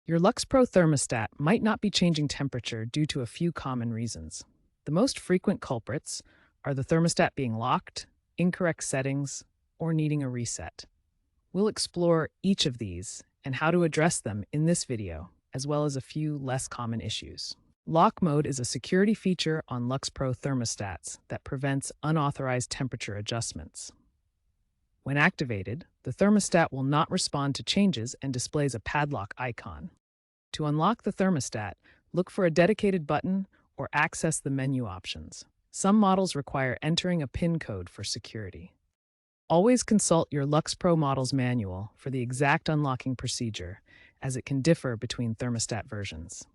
Your LUXPro thermostat might not be changing temperature due to a few common reasons. The most frequent culprits are the thermostat being locked, incorrect settings, or needing a reset. We'll explore each of these and how to address them in this video, as well as a few less common issues. Lock mode is a security feature on LUXPro thermostats that prevents unauthorized temperature adjustments. When activated, the thermostat will not respond to changes and displays a padlock icon. To unlock the thermostat, look for a dedicated button or access the menu options. Some models require entering a PIN code for security. Always consult your LUXPro model's manual for the exact unlocking procedure, as it can differ between thermostat versions.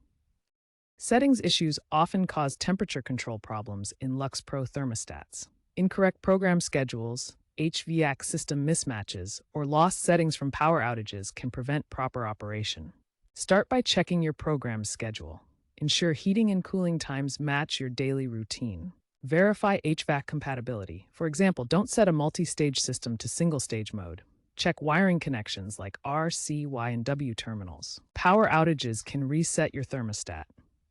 Settings issues often cause temperature control problems in LUXPro thermostats. Incorrect program schedules, HVAC system mismatches, or lost settings from power outages can prevent proper operation. Start by checking your program schedule. Ensure heating and cooling times match your daily routine. Verify HVAC compatibility. For example, don't set a multi-stage system to single-stage mode. Check wiring connections like R, C, Y, and W terminals. Power outages can reset your thermostat.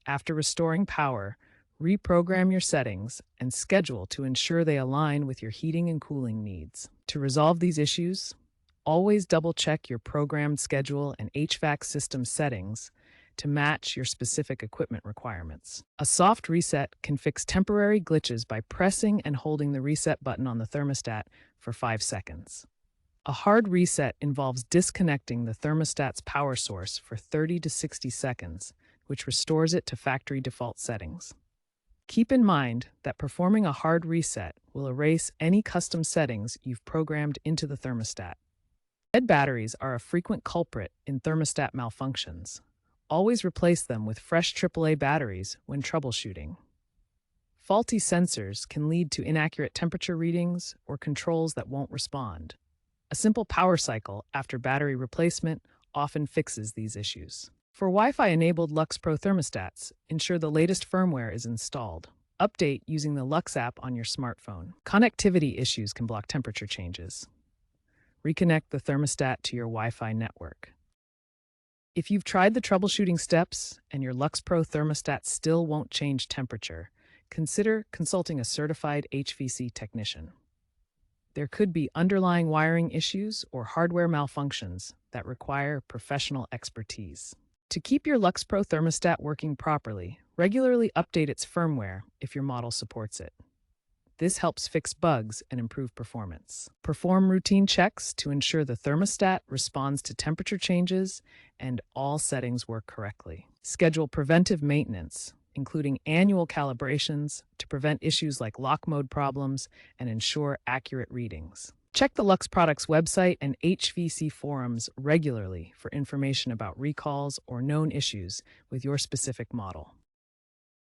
After restoring power, reprogram your settings and schedule to ensure they align with your heating and cooling needs. To resolve these issues, always double-check your programmed schedule and HVAC system settings to match your specific equipment requirements. A soft reset can fix temporary glitches by pressing and holding the reset button on the thermostat for 5 seconds. A hard reset involves disconnecting the thermostat's power source for 30 to 60 seconds, which restores it to factory default settings. Keep in mind that performing a hard reset will erase any custom settings you've programmed into the thermostat. Dead batteries are a frequent culprit in thermostat malfunctions. Always replace them with fresh AAA batteries when troubleshooting. Faulty sensors can lead to inaccurate temperature readings or controls that won't respond. A simple power cycle after battery replacement often fixes these issues. For Wi-Fi-enabled LUXPro thermostats, ensure the latest firmware is installed. Update using the Lux app on your smartphone. Connectivity issues can block temperature changes. Reconnect the thermostat to your Wi-Fi network. If you've tried the troubleshooting steps and your LUXPro thermostat still won't change temperature, consider consulting a certified HVAC technician. There could be underlying wiring issues or hardware malfunctions that require professional expertise. To keep your LUXPro thermostat working properly, regularly update its firmware if your model supports it. This helps fix bugs and improve performance. Perform routine checks to ensure the thermostat responds to temperature changes and all settings work correctly. Schedule preventive maintenance, including annual calibrations to prevent issues like lock mode problems and ensure accurate readings. Check the Lux Products website and HVAC forums regularly for information about recalls or known issues with your specific model.